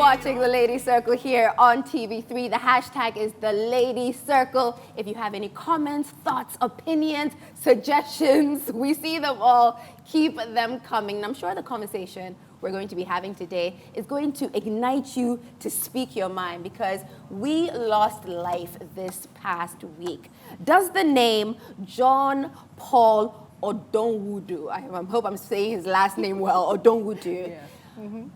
watching The Lady Circle here on TV3. The hashtag is The Lady Circle. If you have any comments, thoughts, opinions, suggestions, we see them all. Keep them coming. And I'm sure the conversation we're going to be having today is going to ignite you to speak your mind, because we lost life this past week. Does the name John Paul Odonwodu, I hope I'm saying his last name well, Odonwodu,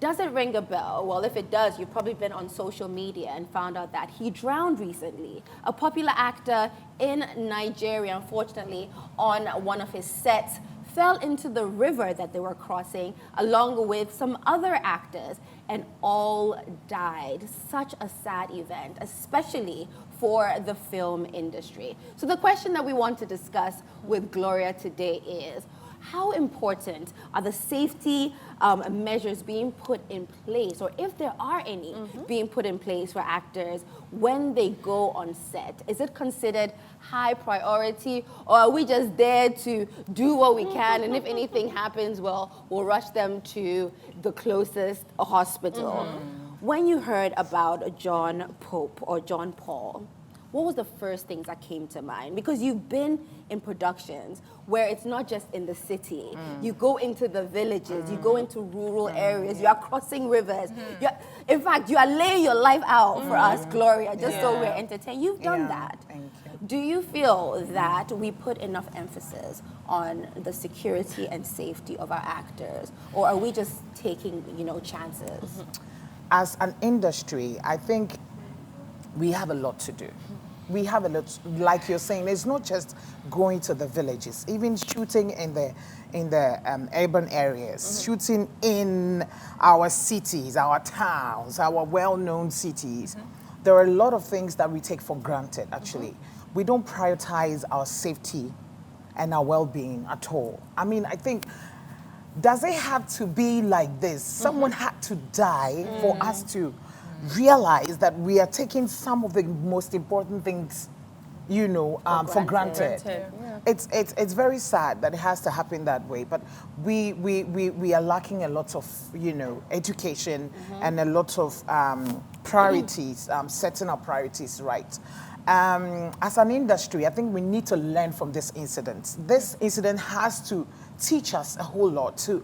does it ring a bell? Well, if it does, you've probably been on social media and found out that he drowned recently. A popular actor in Nigeria, unfortunately, on one of his sets, fell into the river that they were crossing along with some other actors, and all died. Such a sad event, especially for the film industry. So the question that we want to discuss with Gloria today is, how important are the safety measures being put in place, or if there are any being put in place for actors when they go on set? Is it considered high priority, or are we just there to do what we can, and if anything happens, well, we'll rush them to the closest hospital? When you heard about John Pope or John Paul, what was the first things that came to mind? Because you've been in productions where it's not just in the city. You go into the villages, you go into rural areas, you are crossing rivers. In fact, you are laying your life out for us, Gloria, just so we're entertained. You've done that. Thank you. Do you feel that we put enough emphasis on the security and safety of our actors, or are we just taking, chances? As an industry, I think we have a lot to do. We have a lot, like you're saying, it's not just going to the villages, even shooting in the urban areas, shooting in our cities, our towns, our well-known cities. There are a lot of things that we take for granted, actually. We don't prioritize our safety and our well-being at all. I mean, I think, does it have to be like this? Someone had to die for us to realize that we are taking some of the most important things, for granted. It's very sad that it has to happen that way, but we are lacking a lot of, education and a lot of priorities, setting our priorities right. As an industry, I think we need to learn from this incident. This incident has to teach us a whole lot, to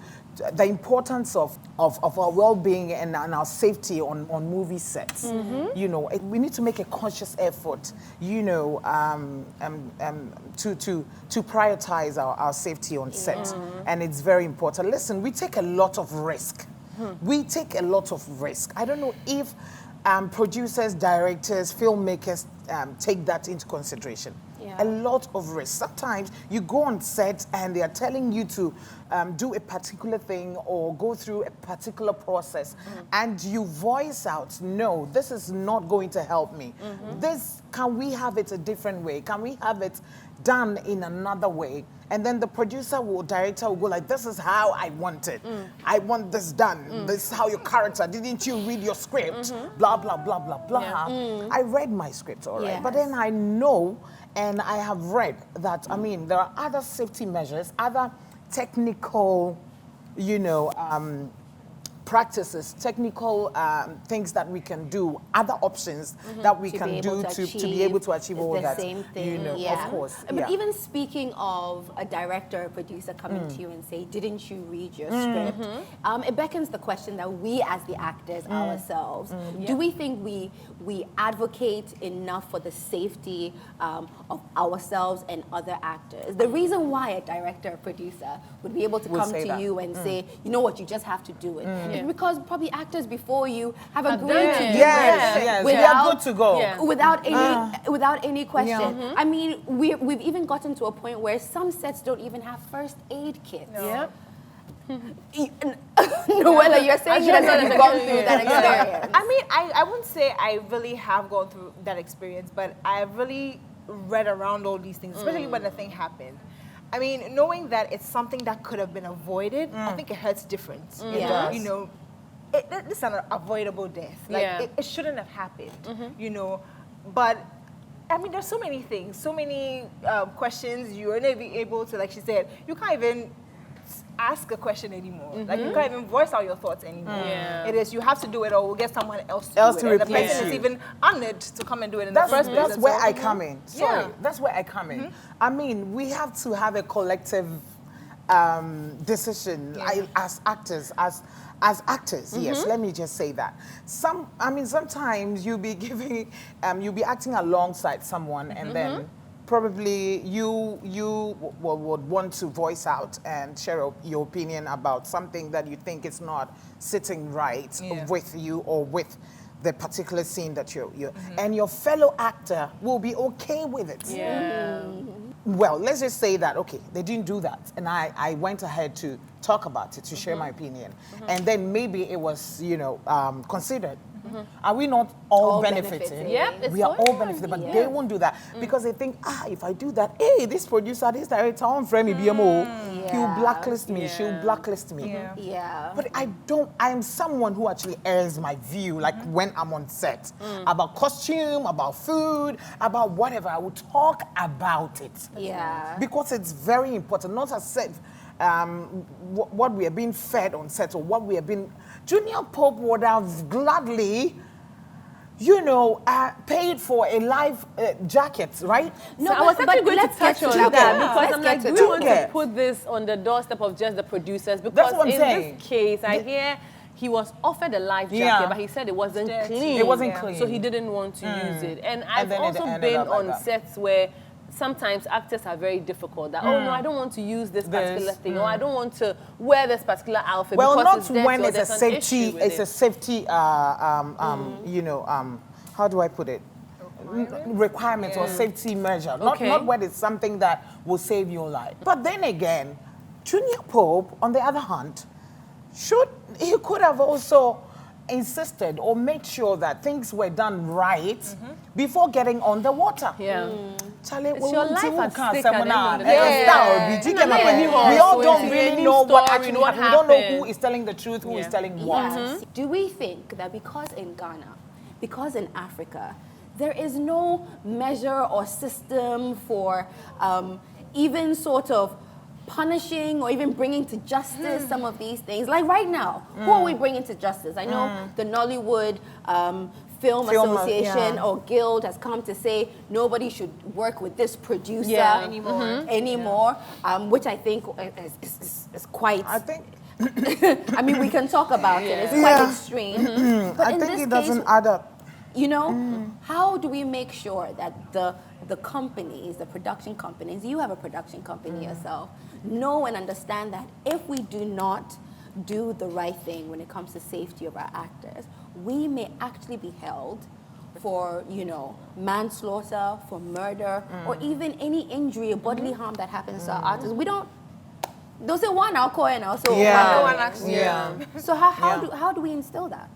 the importance of our well-being and our safety on movie sets. We need to make a conscious effort, to prioritize our safety on set, and it's very important. Listen, we take a lot of risk. We take a lot of risk. I don't know if producers, directors, filmmakers take that into consideration. A lot of risk. Sometimes you go on set and they are telling you to do a particular thing or go through a particular process, and you voice out, no, this is not going to help me. Can we have it a different way? Can we have it done in another way? And then the director will go like, this is how I want it. I want this done. This is how your character, didn't you read your script? Blah, blah, blah, blah, blah. I read my script, all right. But then I know, and I have read that, there are other safety measures, other technical, practices, technical things that we can do, other options that we can do to be able to achieve all that. Same thing. Of course. But even speaking of a director or producer coming to you and say, didn't you read your script? It beckons the question that we as the actors ourselves, do we think we advocate enough for the safety of ourselves and other actors? The reason why a director or producer would be able to come to you and say, you know what, you just have to do it. Because probably actors before you have agreed to do it without, good to go. Without any question. I mean, we've even gotten to a point where some sets don't even have first aid kits. Noella, you're saying that you've gone through that experience. I mean, I wouldn't say I really have gone through that experience, but I've really read around all these things, especially when the thing happened. I mean, knowing that it's something that could have been avoided, I think it hurts different. It does. It's an avoidable death. Like, it shouldn't have happened, But, I mean, there's so many things, so many questions. You are not able to, like she said, you can't even ask a question anymore. Like you can't even voice out your thoughts anymore. Yeah. It is you have to do it or we'll get someone else to Else do to it. And the replace person is you. even honored to come and do it in the first place. That's And where so- I come in. Sorry, Yeah. that's where I come in. I mean, we have to have a collective decision as actors, as actors. Yes, let me just say that. Sometimes you'll be giving, you'll be acting alongside someone, and then probably you would want to voice out and share your opinion about something that you think is not sitting right with you or with the particular scene that you're and your fellow actor will be okay with it. Yeah. Well, let's just say that, okay, they didn't do that. And I went ahead to talk about it, to share my opinion. And then maybe it was, considered. Are we not all benefiting? Yep, it's we are all fine. benefiting, but they won't do that because they think, if I do that, hey, this producer, this director, on frame BMO, he'll blacklist me, she'll blacklist me. Yeah. But I am someone who actually airs my view, like when I'm on set, about costume, about food, about whatever. I will talk about it. Yeah. Because it's very important, not as said, what we are being fed on set or what we are being. Junior Pope would have gladly, paid for a live jacket, right? No, I was actually going to touch on that because I'm like, do we want to put this on the doorstep of just the producers? Because what I'm in saying. this case, I hear he was offered a life jacket, but he said it wasn't clean. It wasn't clean. So he didn't want to use it. And I've then it also ended been up like on that. sets where sometimes actors are very difficult. That, oh no, I don't want to use this particular thing, or I don't want to wear this particular outfit Well, because not it's dirty when or it's a there's an safety, issue with it's it. a safety, how do I put it? Requirement or safety measure. Not when it's something that will save your life. But then again, Junior Pope, on the other hand, he could have also insisted or made sure that things were done right before getting on the water. Yeah. Charlie, It's your life at stake we at the end of the day. all don't really know what story, actually what happened. We don't know who happened. is telling the truth, who is telling what. Yes. Do we think that because in Ghana, because in Africa, there is no measure or system for even sort of punishing or even bringing to justice some of these things? Like right now, who are we bringing to justice? I know the Nollywood Film Association or Guild has come to say nobody should work with this producer anymore, which I think is quite... I think... I mean, we can talk about it. It's quite extreme. But I in think this it doesn't case, add up. how do we make sure that the companies, the production companies, you have a production company yourself, know and understand that if we do not do the right thing when it comes to safety of our actors, we may actually be held for, manslaughter, for murder, or even any injury or bodily harm that happens to our artists. We don't say one alcohol and also So how do we instill that?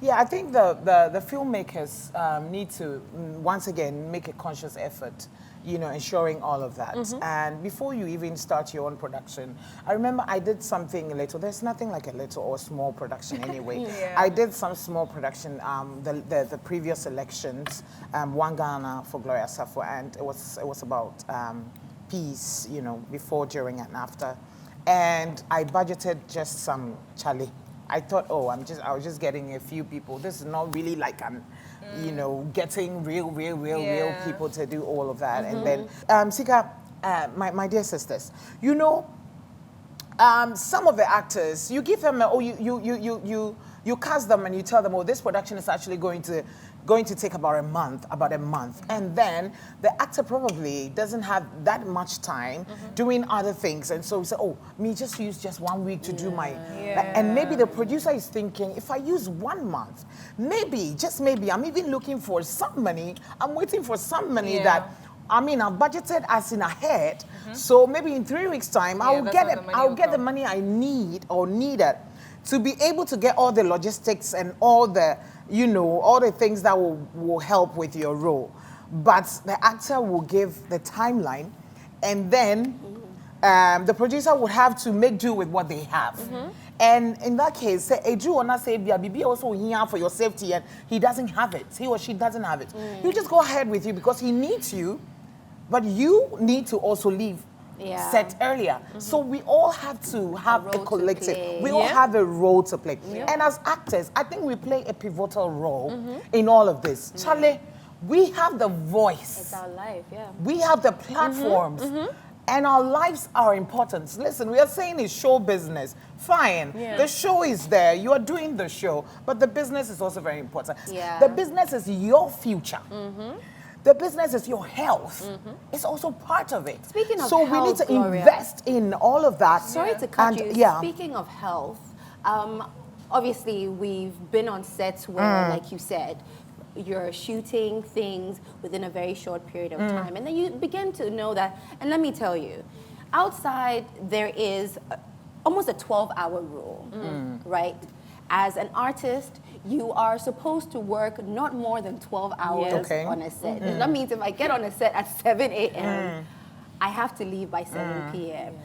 Yeah, I think the filmmakers need to once again make a conscious effort, ensuring all of that. And before you even start your own production, I remember I did something little. There's nothing like a little or small production anyway. I did some small production the previous elections, One Ghana for Gloria Sarfo, and it was about peace, before, during, and after. And I budgeted just some Charlie. I thought, I was just getting a few people. This is not really like I'm, getting real people to do all of that. And then, Sika, my dear sisters, some of the actors, you give them, you cast them and you tell them, this production is actually going to take about a month, and then the actor probably doesn't have that much time doing other things, and so we say, just use just 1 week to do my, and maybe the producer is thinking, if I use 1 month, just maybe, I'm even looking for some money, I'm waiting for some money that, I've budgeted as in ahead, so maybe in 3 weeks' time, I'll get the money I need or needed to be able to get all the logistics and all the, all the things that will help with your role. But the actor will give the timeline, and then the producer would have to make do with what they have. And in that case, say, Bibi also here for your safety, and he doesn't have it. He or she doesn't have it. You just go ahead with you because he needs you, but you need to also leave Yeah. set earlier. So we all have to have role a to collective. play. We all have a role to play. And as actors, I think we play a pivotal role in all of this. Charlie, we have the voice. It's our life, yeah. We have the platforms. And our lives are important. Listen, we are saying it's show business. Fine. Yeah. The show is there. You are doing the show. But the business is also very important. Yeah. The business is your future. The business is your health. It's also part of it. Speaking of so we need health, to Gloria, invest in all of that. Sorry to cut And, you. Yeah. Speaking of health, obviously we've been on sets where, like you said, you're shooting things within a very short period of time. And then you begin to know that, and let me tell you, outside there is almost a 12-hour rule, right? As an artist, you are supposed to work not more than 12 hours Okay. on a set. That means if I get on a set at 7 a.m., I have to leave by 7 p.m.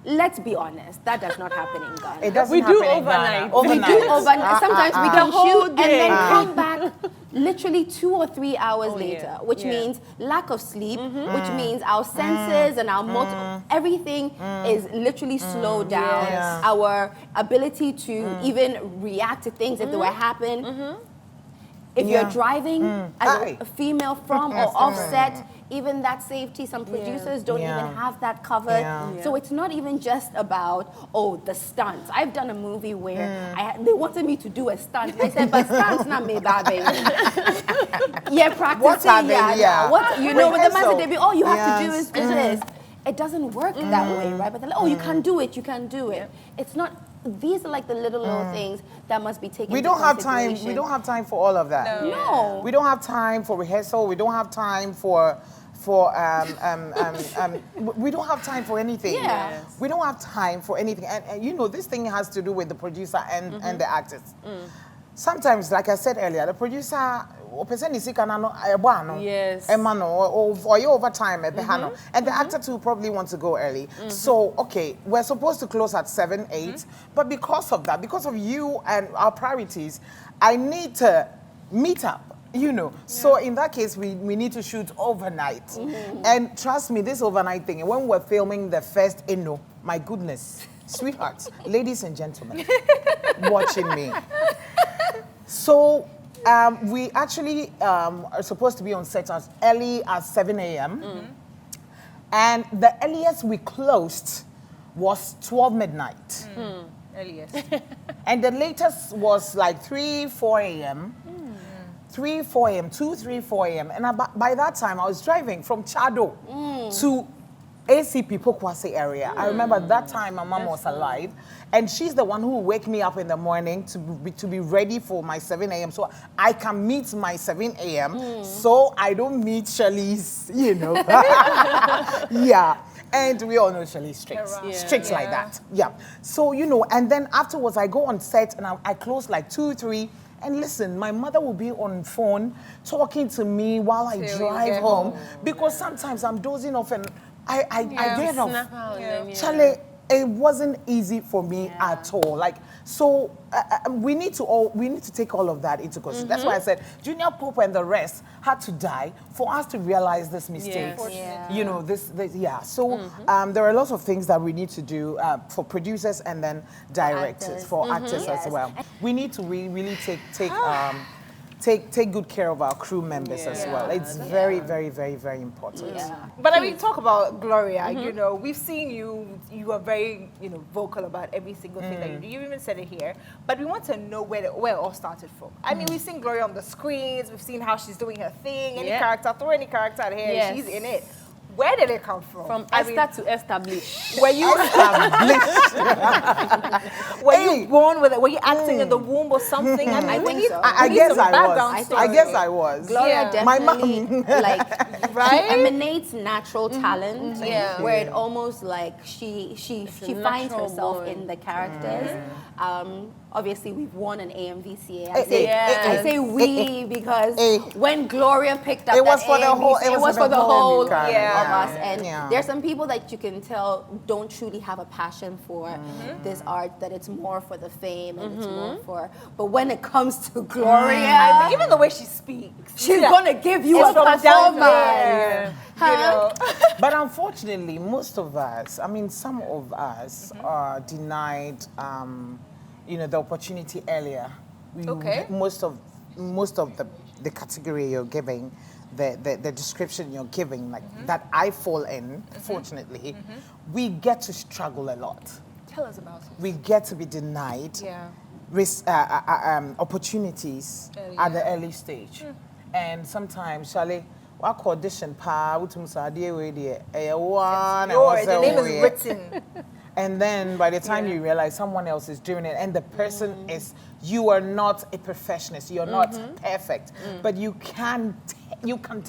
Let's be honest, that does not happen in Ghana. It doesn't We do happen in overnight. Ghana. We We do overnight. Sometimes we can The whole shoot and day. then come back literally 2 or 3 hours later, which Yeah. means lack of sleep, which means our senses and our everything is literally slowed down. Yes. Our ability to even react to things if they were happen. If Yeah. you're driving as Aye. a female from or offset, even that safety, some producers don't Yeah. even have that covered. Yeah. So it's not even just about, the stunts. I've done a movie where they wanted me to do a stunt. I said, but stunts not me, baby. Yeah, practicing. What are they? Yeah. What, you know, but the man Rehearsal. said, they be, all you have to do Yes. is do this. It doesn't work that way, right? But they're like, you can do it, you can do it. It's not, these are like the little things that must be taken We into don't have time. consideration. We don't have time for all of that. No. We don't have time for rehearsal. We don't have time for we don't have time for anything. Yeah. Yes. We don't have time for anything. And you know, this thing has to do with the producer and the artist. Sometimes, like I said earlier, the producer, Yes. or you overtime, and the actor too probably wants to go early. So, okay, we're supposed to close at 7, 8, but because of that, because of you and our priorities, I need to meet up. You know, so in that case, we need to shoot overnight. And trust me, this overnight thing, when we're filming the first Inno, my goodness, sweethearts, ladies and gentlemen, watching me. So we actually are supposed to be on set as early as 7 a.m. And the earliest we closed was 12 midnight. Earliest. And the latest was like 3, 4 a.m. 3, 4 a.m., 2, 3, 4 a.m. And by that time, I was driving from Chado to ACP Pokwase area. I remember that time my mom was alive, and she's the one who would wake me up in the morning to be ready for my 7 a.m. so I can meet my 7 a.m. so I don't meet Shirley's, you know. Yeah. And we all know Shirley's strict. Strict like that. Yeah. So, you know, and then afterwards I go on set and I close like 2, 3. And listen, my mother will be on phone talking to me while I drive home because sometimes I'm dozing off and I get off. Snap out and then, Charlie, it wasn't easy for me at all. Like, so we need to take all of that into consideration. That's why I said Junior Pope and the rest had to die for us to realize this mistake. Yeah. You know, this yeah. So there are lots of things that we need to do for producers and then directors, for actors as well. We need to really take good care of our crew members as well. It's very, very, very, very important. But I mean, talk about Gloria. You know, we've seen you are very, vocal about every single thing that you do. You even said it here. But we want to know where it all started from. I mean, we've seen Gloria on the screens. We've seen how she's doing her thing. Any character, throw any character out here, Yes. she's in it. Where did it come from? From I mean, Esther to establish. were you you born with it? Were you acting in the womb or something? I mean, I we think need- so. I we need guess some I background was. story. I guess I was. Gloria Yeah. My definitely mom. like Right? she emanates natural talent, Yeah. where it almost like she finds natural herself born. in the characters. obviously we've won an AMVCA. Yes. I say we because when Gloria picked up It was that for the whole- AMVCA, it was for the the whole whole of kind, us. yeah. And there's some people that you can tell don't truly have a passion for this art, that it's more for the fame and it's more for, but when it comes to Gloria, Even the way she speaks. she's gonna give you a It's from down performance. there. You know? But unfortunately, most of us, I mean, some of us are denied, the opportunity earlier. Okay. Most of the category you're giving, the description you're giving, like that I fall in, fortunately, we get to struggle a lot. Tell us about it. We get to be denied Yeah. opportunities at the early stage. And sometimes, Charlie, what audition pa, Yours, the name is written. and then by the time you realize someone else is doing it, and the person is, you are not a perfectionist, you're not perfect, but you can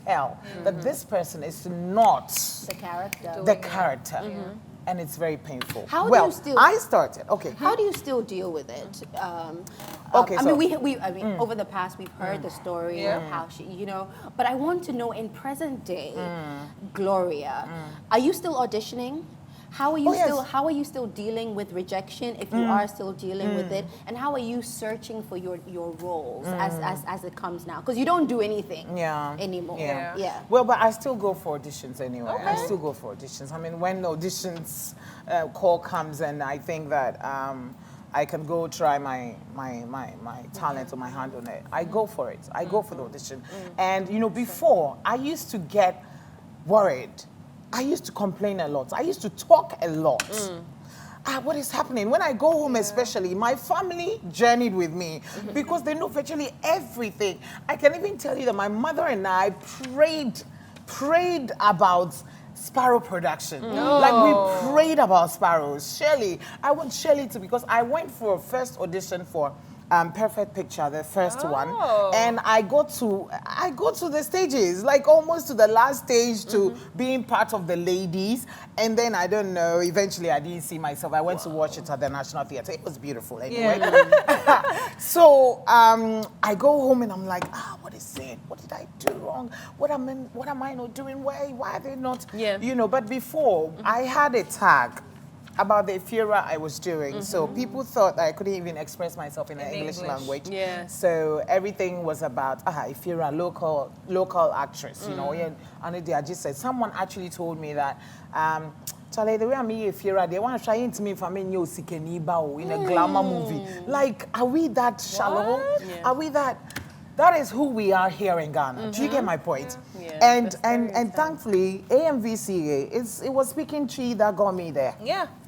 tell that this person is not The character. the character. And it's very painful. How do well, you still- I started. Okay. How do you still deal with it? Okay, I so- mean, over the past, we've heard the story of how she, but I want to know in present day, Gloria, are you still auditioning? How are you yes. How are you still dealing with rejection, if you are still dealing with it, and how are you searching for your roles as it comes now? Because you don't do anything anymore. Yeah. Well, but I still go for auditions anyway. I still go for auditions. I mean, when auditions call comes, and I think that I can go try my talent or my hand on it, I go for it. I go for the audition. And before I used to get worried. I used to complain a lot. I used to talk a lot. What is happening? When I go home especially, my family journeyed with me because they know virtually everything. I can even tell you that my mother and I prayed about Sparrow production. Like we prayed about Sparrows. Shirley, I want Shirley to, because I went for a first audition for Perfect Picture, the first one, and I go to the stages, like almost to the last stage to being part of the ladies, and then I don't know. Eventually, I didn't see myself. I went to watch it at the National Theatre. It was beautiful anyway. So I go home and I'm like, what is it? What did I do wrong? What am I not doing? Why are they not? But before I had a tag about the Ephira I was doing. So people thought that I couldn't even express myself in the English language. So everything was about Ephira, local actress, And I just said, someone actually told me that, Charlie, the way I'm Ephira, they want to try into me if I'm in in a glamour movie. Like, are we that shallow? Are we that? That is who we are here in Ghana. Do you get my point? And thankfully, AMVCA, it was speaking tree that got me there.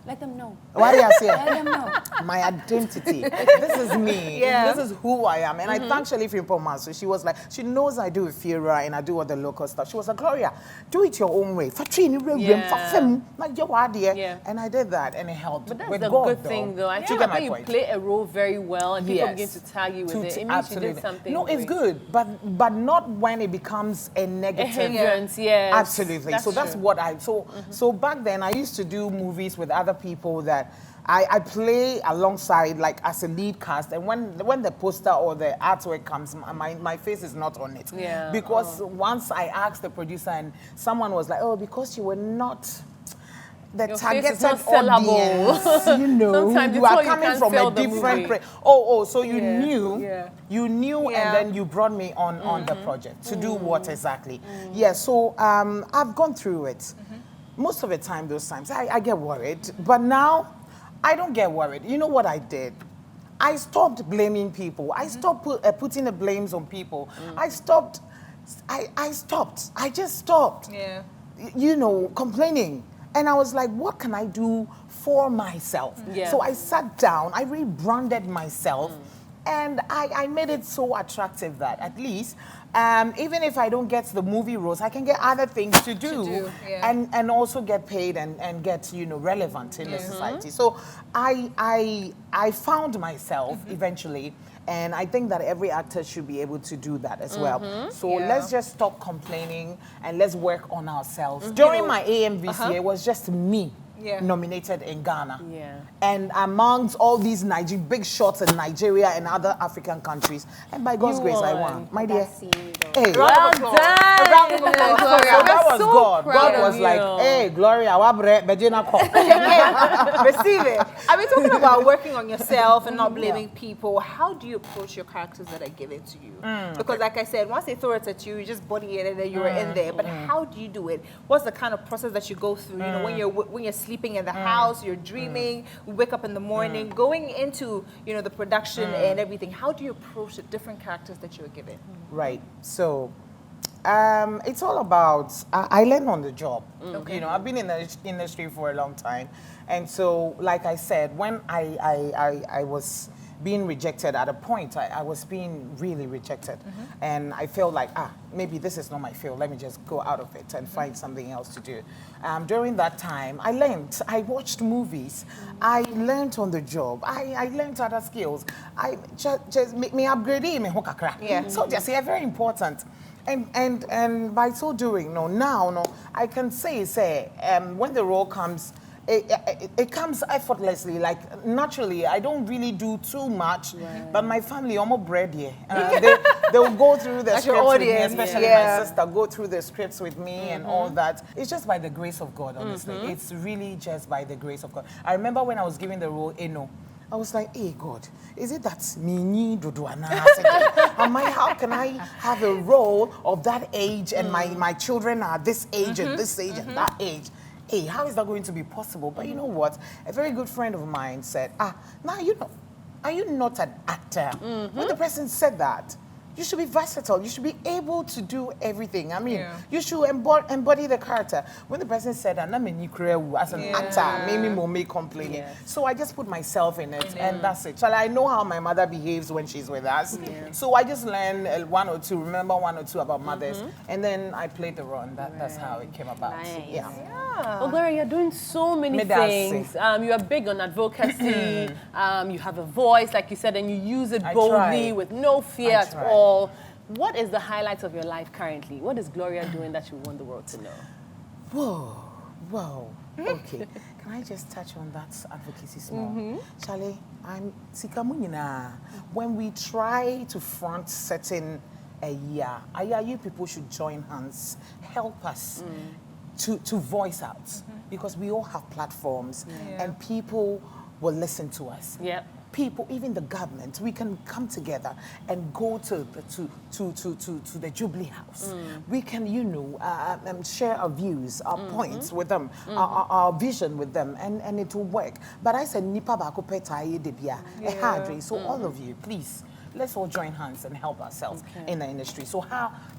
Let them know. What do you say? Let them know. My identity. This is me. This is who I am. And I thank Shirley Frimpoma. So she was like, she knows I do Ephira and I do all the local stuff. She was like, Gloria, do it your own way. And I did that and it helped. But that's with the God, good thing, though. I think get when my you point. play a role very well and people begin to tag you with it, it means you did something. No, it's great. good, but not when it becomes a negative. A hindrance, yes. Absolutely. So that's what so back then I used to do movies with other people that I play alongside, like as a lead cast, and when the poster or the artwork comes, my face is not on it. Because once I asked the producer and someone was like, because you were not the your targeted audience, sometimes you are coming from a different so you knew and then you brought me on the project to do what exactly. So I've gone through it. Most of the time, those times I get worried, but now I don't get worried. You know what I did? I stopped blaming people. I stopped putting the blames on people. I stopped. I just stopped. Complaining. And I was like, what can I do for myself? So I sat down, I rebranded myself, and I made it so attractive that at least, even if I don't get the movie roles, I can get other things to do. And also get paid and get, relevant in the society. So I found myself eventually. And I think that every actor should be able to do that as well. So let's just stop complaining and let's work on ourselves. During my AMVCA, it was just me. nominated in Ghana. Yeah. And amongst all these big shots in Nigeria and other African countries, and by God's grace, I won. My dear. Hey. Well done. Round of applause. So that was so God. proud God of was like, you. hey, Gloria, wabre, bejina ko. Receive it. I mean, talking about working on yourself and not blaming people, how do you approach your characters that are given to you? Because like I said, once they throw it at you, you just body it and then you're in there. But how do you do it? What's the kind of process that you go through? You know, when you're sleeping in the house, you're dreaming, we wake up in the morning, going into, you know, the production and everything. How do you approach the different characters that you're given? Right. So it's all about, I learned on the job. You know, I've been in the industry for a long time. And so, like I said, when I was being rejected at a point, I was being really rejected. And I felt like, maybe this is not my field. Let me just go out of it and find something else to do. During that time, I learned. I watched movies. I learned on the job. I learned other skills. I just me upgrade me hokakra. Yeah. So just very important. And by so doing, now I can say when the role comes, it comes effortlessly, like naturally. I don't really do too much, but my family almost bread here. They will go through the That's your scripts with me, audience, especially my sister go through the scripts with me and all that. It's just by the grace of God, honestly. It's really just by the grace of God. I remember when I was given the role, I was like, hey God, is it that me how can I have a role of that age and my children are this age and this age and that age? Hey, how is that going to be possible? But you know what? A very good friend of mine said, now are you not an actor? When the person said that, you should be versatile. You should be able to do everything. I mean, you should embody the character. When the person said that, as an actor, maybe more complaining. So I just put myself in it, and that's it. I know how my mother behaves when she's with us. So I just learned remember one or two about mothers, and then I played the role. That's how it came about. Nice. Yeah. Well, Gloria, you're doing so many things. You are big on advocacy. You have a voice, like you said, and you use it boldly with no fear at all. What is the highlight of your life currently? What is Gloria doing that you want the world to know? Whoa. Okay. Can I just touch on that advocacy small? Charlie, I'm Sikamunina. When we try to front certain you people should join hands, help us to voice out, because we all have platforms and people will listen to us. People, even the government, we can come together and go to the Jubilee House. We can, share our views, our points with them, our vision with them, and it will work. But I said, nipa bako petaye debia, so all of you, please. Let's all join hands and help ourselves in the industry. So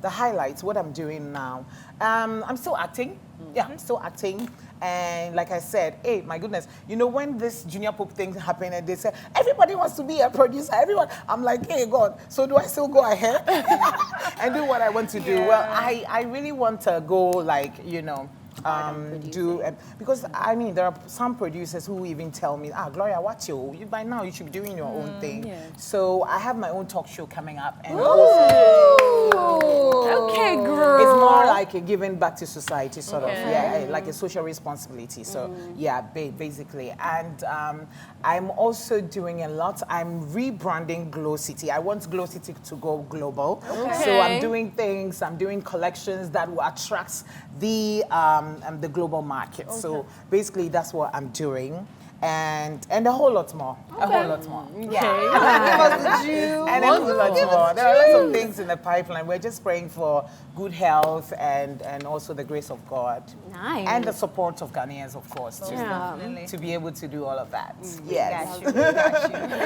the highlights, what I'm doing now, I'm still acting. Yeah, I'm still acting. And like I said, hey, my goodness, when this Junior Pope thing happened and they said, everybody wants to be a producer, everyone. I'm like, hey, God, so do I still go ahead and do what I want to do? Well, I really want to go because I mean there are some producers who even tell me, Gloria, watch you by now you should be doing your own thing. So I have my own talk show coming up, and Okay, girl. it's more like a giving back to society sort of, like a social responsibility. So basically, and I'm also doing a lot. I'm rebranding Glow City. I want Glow City to go global. So I'm doing things. I'm doing collections that will attract the global market. So basically, that's what I'm doing. And a whole lot more. A whole lot more. Give us the juice. And a whole lot more. There are lots of things in the pipeline. We're just praying for good health and also the grace of God. Nice. And the support of Ghanaians, of course, too. Yeah. To be able to do all of that. Got you.